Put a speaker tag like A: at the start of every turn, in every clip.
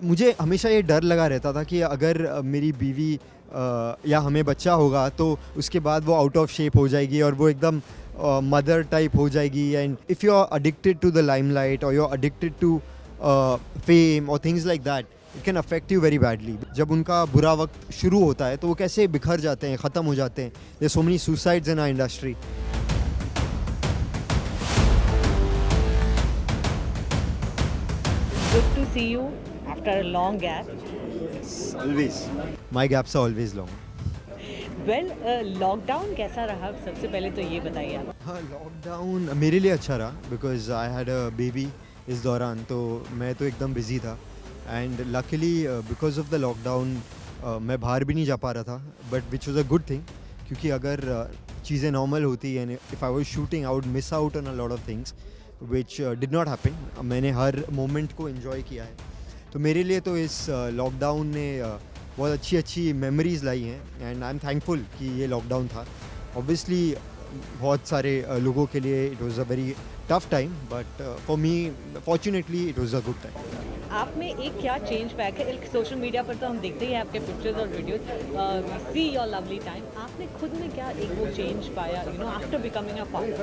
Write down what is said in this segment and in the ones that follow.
A: मुझे हमेशा ये डर लगा रहता था कि अगर मेरी बीवी या हमें बच्चा होगा तो उसके बाद वो आउट ऑफ शेप हो जाएगी और वो एकदम मदर टाइप हो जाएगी। And if you are addicted to the limelight और you are addicted to fame और things like that, it can affect you very badly. जब उनका बुरा वक्त शुरू होता है तो वो कैसे बिखर जाते हैं, ख़त्म हो जाते हैं। There so many suicides in our industry.
B: Good to see you after a long gap.
A: Always my gaps are always long.
B: Well, lockdown कैसा रहा? सबसे पहले तो ये बताइए आप।
A: हाँ, लॉकडाउन मेरे लिए अच्छा रहा because I had a baby इस दौरान, तो मैं तो एकदम बिजी था। And luckily because of the lockdown मैं बाहर भी नहीं जा पा रहा था, but which was a good thing, क्योंकि अगर चीज़ें नॉर्मल होती and if I was shooting I would miss out on a lot of things which did not happen. मैंने हर मोमेंट को इन्जॉय किया है। तो मेरे लिए तो इस लॉकडाउन ने बहुत अच्छी अच्छी मेमोरीज़ लाई हैं एंड आई एम थैंकफुल कि ये लॉकडाउन था। ऑब्वियसली बहुत सारे लोगों के लिए it was a very tough time, but for me fortunately it was a good time.
B: आप में एक क्या चेंज पाया है? एक सोशल मीडिया पर तो हम देखते ही हैं आपके पिक्चर्स और videos, see your lovely time. आपने खुद में क्या एक वो चेंज पाया, after becoming a father?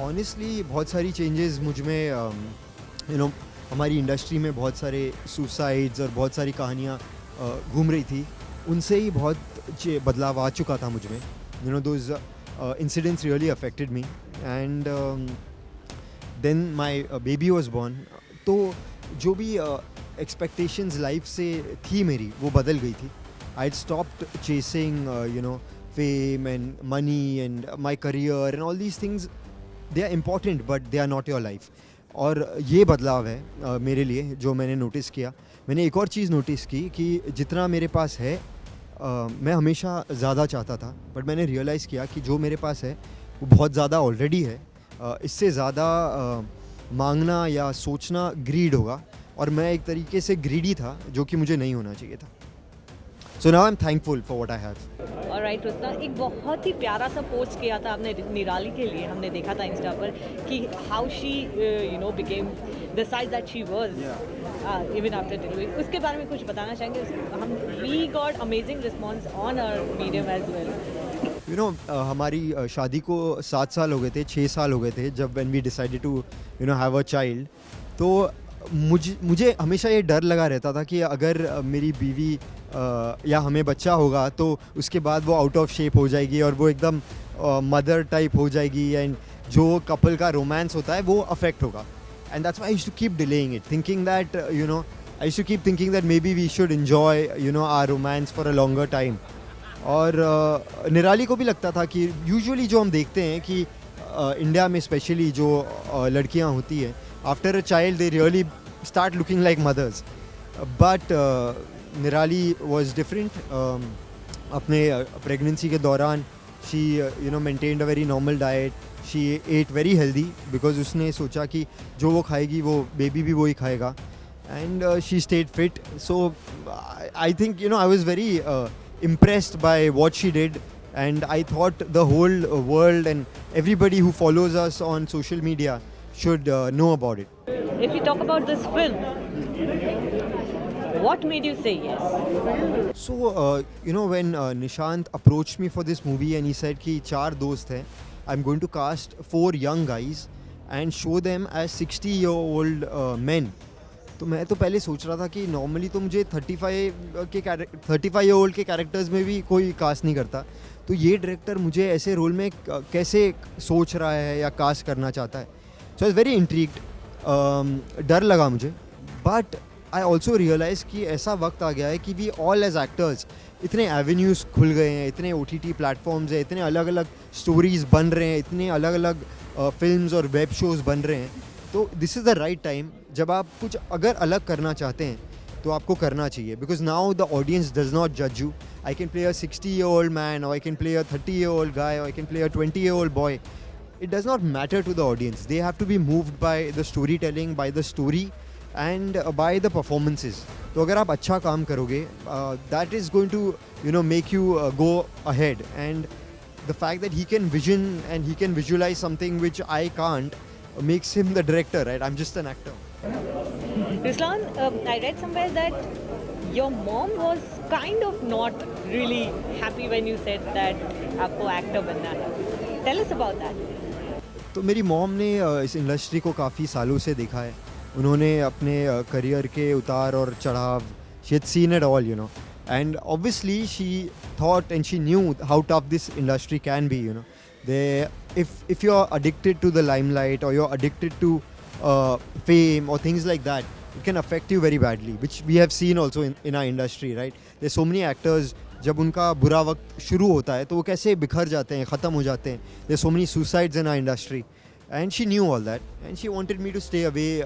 A: Honestly बहुत सारी चेंजेस मुझ में, हमारी इंडस्ट्री में बहुत सारे सुसाइड्स और बहुत सारी कहानियाँ घूम रही थी, उनसे ही बहुत बदलाव आ चुका था मुझ में। Those incidents really affected me and then my baby was born. तो जो भी एक्सपेक्टेशंस लाइफ से थी मेरी, वो बदल गई थी। I stopped chasing fame and money and my career and all these things. They are important but they are not your life. और ये बदलाव है मेरे लिए जो मैंने नोटिस किया। मैंने एक और चीज़ नोटिस की कि जितना मेरे पास है मैं हमेशा ज़्यादा चाहता था, बट मैंने रियलाइज़ किया कि जो मेरे पास है वो बहुत ज़्यादा ऑलरेडी है। इससे ज़्यादा मांगना या सोचना ग्रीड होगा, और मैं एक तरीके से ग्रीडी था जो कि मुझे नहीं होना चाहिए था। So now I am thankful for what I have.
B: Alright रुस्ता, एक बहुत ही प्यारा सा पोस्ट किया था आपने निराली के लिए, हमने देखा था इंस्टा पर कि how she became the size that she was even after delivery. उसके बारे में कुछ बताना चाहेंगे? हम we got amazing response on our medium as well.
A: हमारी शादी को 7 साल हो गए थे, 6 साल हो गए थे जब when we decided to have a child. तो मुझे हमेशा ये डर लगा रहता था कि अगर मेरी बीवी या हमें बच्चा होगा तो उसके बाद वो आउट ऑफ शेप हो जाएगी और वो एकदम मदर टाइप हो जाएगी, एंड जो कपल का रोमांस होता है वो अफेक्ट होगा। And that's why I used to keep delaying it, thinking that I used to keep thinking that may be we should enjoy our romance for a longer time. और निराली को भी लगता था कि यूजुअली जो हम देखते हैं कि इंडिया में स्पेशली जो लड़कियां होती हैं, after a child they really start looking like mothers, but Nirali was different. अपने प्रेगनेंसी के दौरान she maintained a very normal diet, she ate very healthy because उसने सोचा कि जो वो खाएगी वो बेबी भी वही खाएगा, and she stayed fit. So I think I was very impressed by what she did, and I thought the whole world and everybody who follows us on social media should know about it.
B: If we talk about this film, what made you say yes?
A: So when Nishant approached me for this movie and he said कि 4 दोस्त हैं, I'm going to cast 4 young guys and show them as 60-year-old men. तो मैं तो पहले सोच रहा था कि नॉर्मली तो मुझे 35 ईयर ओल्ड के कैरेक्टर्स में भी कोई कास्ट नहीं करता, तो ये डायरेक्टर मुझे ऐसे रोल में कैसे सोच रहा है या कास्ट करना चाहता है। सो आई वाज वेरी इंट्रीग्ड। डर लगा मुझे, बट आई ऑल्सो रियलाइज़ कि ऐसा वक्त आ गया है कि वी ऑल एज एक्टर्स, इतने एवेन्यूज़ खुल गए हैं, इतने OTT प्लेटफॉर्म्स हैं, इतने अलग अलग स्टोरीज़ बन रहे हैं, इतने अलग अलग फिल्म्स और वेब शोज़ बन रहे हैं। तो this is the right time, जब आप कुछ अगर अलग करना चाहते हैं तो आपको करना चाहिए, because now the audience does not जज you. I can play a 60-year-old man, और I can play a 30-year-old guy, और I can play a 20-year-old boy. It does not matter to the audience, they have to be moved by the story telling, by the story and by the performances. तो अगर आप अच्छा काम करोगे, that is going to make you go ahead, and the fact that he can vision and he can visualise something which I can't makes him the director, right? I'm just an actor.
B: Ruslan, I read somewhere that your mom was kind of not really happy when you said that आपको actor बनना है. Tell us about that.
A: तो मेरी mom ने इस industry को काफ़ी सालों से देखा है. उन्होंने अपने करियर के उतार और चढ़ाव, she had seen it all, you know, and obviously she thought and she knew how tough this industry can be, you know. They if you are addicted to the limelight or you're addicted to fame or things like that, it can affect you very badly, which we have seen also in our industry, right? There's so many actors, जब उनका बुरा वक्त शुरू होता है तो वो कैसे बिखर जाते हैं, ख़त्म हो जाते हैं. There's so many suicides in our industry, and she knew all that, and she wanted me to stay away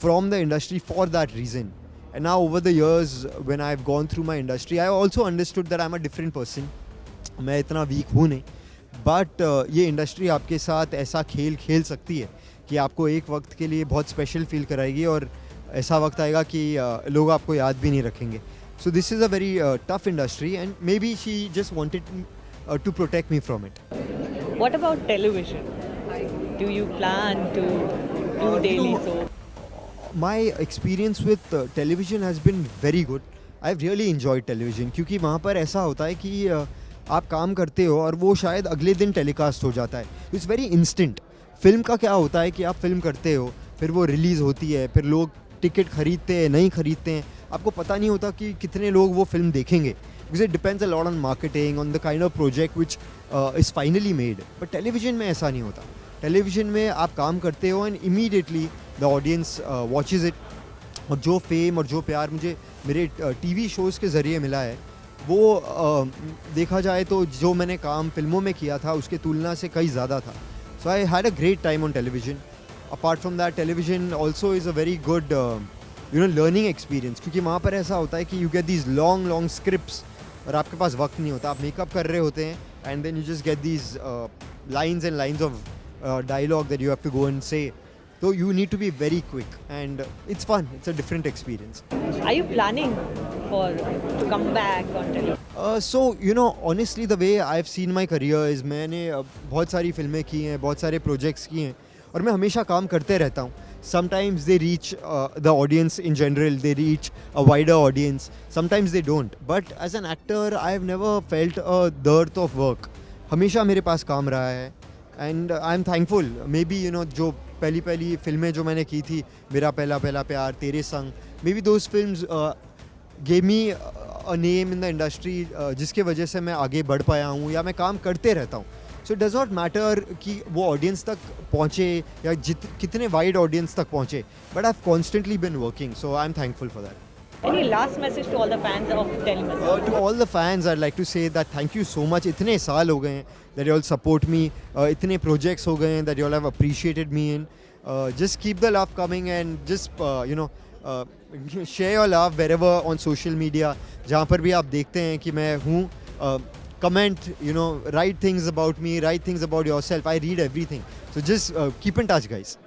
A: from the industry for that reason. And now over the years, when I've gone through my industry, I also understood that I'm a different person. मैं इतना week हूँ नहीं, but ये industry आपके साथ ऐसा खेल खेल सकती है कि आपको एक वक्त के लिए बहुत स्पेशल फील कराएगी, और ऐसा वक्त आएगा कि लोग आपको याद भी नहीं रखेंगे. So this is a very tough industry, and may be she just wanted to protect me from it.
B: What about television? Do you plan to do daily soap?
A: My experience with television has been very good. I've really enjoyed television, क्योंकि वहाँ पर ऐसा होता है कि आप काम करते हो और वो शायद अगले दिन टेलीकास्ट हो जाता है. It's very instant. फिल्म का क्या होता है कि आप फिल्म करते हो, फिर वो रिलीज़ होती है, फिर लोग टिकट खरीदते हैं, नहीं खरीदते हैं, आपको पता नहीं होता कि कितने लोग वो फिल्म देखेंगे, because it depends a lot on marketing, on the kind of project which is finally made. But television में ऐसा नहीं होता. टेलीविजन में आप काम करते हो and immediately the audience watches it. और जो फेम और जो प्यार मुझे मेरे टीवी शोज़ के ज़रिए मिला है, वो देखा जाए तो जो मैंने काम फिल्मों में किया था उसके तुलना से कई ज़्यादा था. So I had a great time on television. Apart from that, television also is a very good learning experience, क्योंकि वहाँ पर ऐसा होता है कि you get these long long scripts और आपके पास वक्त नहीं होता. आप मेकअप कर रहे होते हैं and then you just get these lines and lines of dialogue that you have to go and say. So you need to be very quick, and it's fun. It's a different experience.
B: Are you planning to come back on television?
A: So you know, honestly, the way I've seen my career is मैंने बहुत सारी फिल्में की हैं, बहुत सारे projects किए हैं, और मैं हमेशा काम करते रहता हूँ. Sometimes they reach the audience in general, they reach a wider audience. Sometimes they don't. But as an actor, I've never felt a dearth of work. हमेशा मेरे पास काम रहा है, and I am thankful. May be you know, जो पहली फिल्में जो मैंने की थी, मेरा पहला प्यार, तेरे संग, may be those films gave me a name in the industry, जिसके वजह से मैं आगे बढ़ पाया हूँ या मैं काम करते रहता हूँ. So it does not matter कि वो ऑडियंस तक पहुँचे या कितने वाइड ऑडियंस तक पहुँचे, but I have constantly been working, so I am thankful for that.
B: Any last message to all the fans of television?
A: To all the fans, I'd like to say that thank you so much. इतने साल हो गए हैं that you all support me. इतने projects हो गए हैं that you all have appreciated me in. Just keep the love coming, and just share your love wherever on social media. जहाँ पर भी आप देखते हैं कि मैं हूँ, comment, write things about me, write things about yourself. I read everything. So just keep in touch, guys.